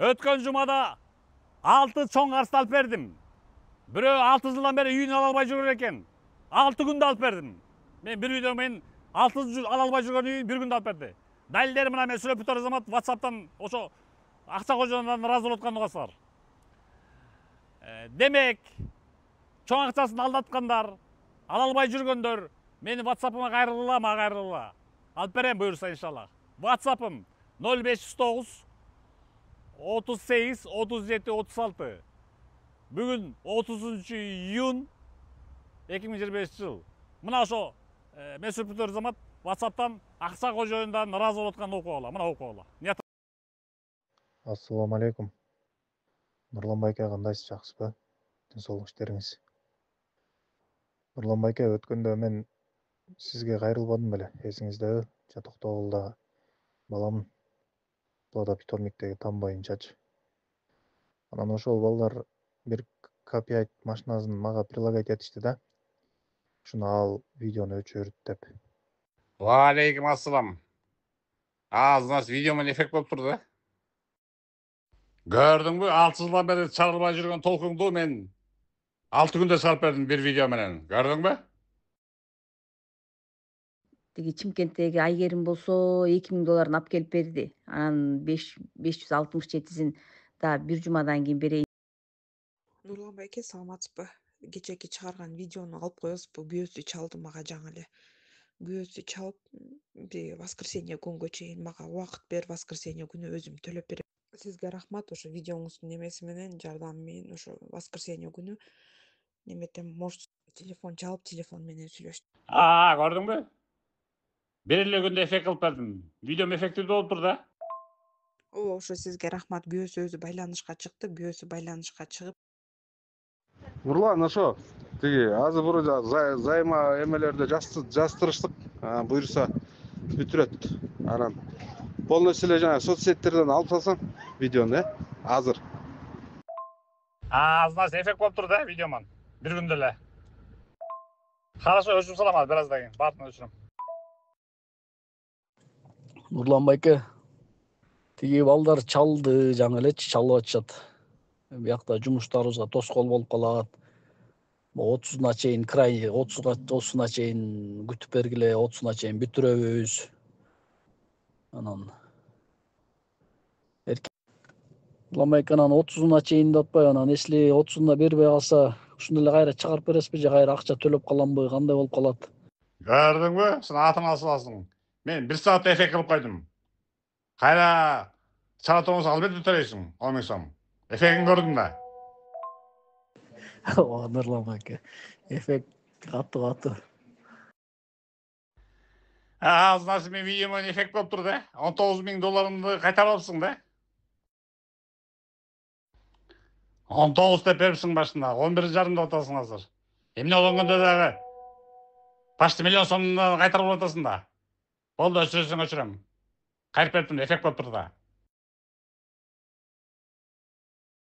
Өткөн жумада 6 чоң карысты алып бердим. Бирөө 6 жылдан бери үйүн ала албай жүрөр экен. 6 күндө алып бердим. Мен бир үйдөн мен 6 жыл ала албай жүргөн үйүн бир күндө алып берди. Далилдери мына мен сүйлөп турар замат WhatsApp'тан ошо акча кожоондан ыраазы болуп аткан угасыздар. Демек, чоң акчасын алдаткандар, ала албай жүргөндөр мени WhatsApp'ыма кайрылгыла, алып берем буюрса иншалlah. WhatsApp'ым 0509 38 37 36. Бүгүн 30-iyun 2025 жыл. Мына ошо мен сүйлөп турар замат WhatsApp'тан акча кожоондан ыраазы болуп аткан окугала. Мына окугала. Ассаламу алейкум. Нурлан байке, кандайсыз, жакшысызбы? Денсаулык иштериңиз. Нурлан байке, өткөндө мен сизге кайрылбадым беле, эсиңиздеби? Жаток ауылда балам плода питомниктеги там боюнчачы. Анан ошол балдар бир копиять машинасын мага прилагать этишти да. Ушуну ал видеону өчүрүт деп. Валейкум ассалам. Значит, видеомен эффект болуп турду, да? Көрдүңбү? 6 жылдан бери чыгарылбай жүргөн толкуңду мен 6 күндө чыгарып бердим бир видео менен. Көрдүңбү? Тиги Чымкенттеги Айгерим болсо $2000 алып келип берди. Анан 567-син да бир жумадан кийин берейин. Нурлан байке, саламатсызбы? Кечеки чыгарган видеону алып коесузбу? Күйөөсү чалды мага жаңы эле. Күйөөсү чалып, бир воскресенье күнгө чейин мага убакыт бер, воскресенье күнү өзүм төлөп берем. Сизге рахмат, ошо видеоңуздун немеси менен, жардамы менен ошо воскресенье күнү неметем, может, телефон чалып, телефон менен сүйлөштүк. Көрдүңбү? Бир эле күндө эффект кылып бердим. Видеом эффективдүү болуп турду, да? Ошо сизге рахмат. Күйөөсү өзү байланышка чыкты, күйөөсү байланышка чыгып. Нурлан, ошо тиги азыр буру займа эмелерди жаздырыштык. Буюрса бүтүрөт. Анан полностью эле жана соцсеттерден алып салсаң видеону, азыр. Значит, эффект болуп турду, да, видеоман. Бир күндө эле. Хорошо, өчүрүп салам азыр, бир аздан кийин. Баардыгын өчүрөм. Нурлан байке, тиги балдар чалды, жаңы элечи чалып атышат. Биякта жумуштарыбызга тоскоол болуп калат. 30-на чейин крайний 30-на чейин күтүп бергиле, 30-на чейин бүтүрөбүз. Анан Нурлан байке, анан 30-на чейин деп атпайбы, анан если 30-на бербей калса, ушуну эле кайра чыгарып бересизби же кайра акча төлөп каламбы, кандай болуп калат? Көрдүңбү? Сен атыңа саласың. Мен 1 саат эффект кылып койдум. Кайра чыгара тургансаң албетте төлөйсүң 10 000 сом. Эффектин көрдүң да. Нурлан байке, эффект катуу. Значит, мен видеомен эффект болуп турду, да? $19,000 кайтарып алыпсың, да? 19 деп берипсиң башында, 11,5 деп атасың азыр. Эмне болгондо дагы почти $1 000 000 кайтарып алып атасың да. Болду, өчүрөсүң өчүрөм. Кайрып бериптим, эффект болуп турду да.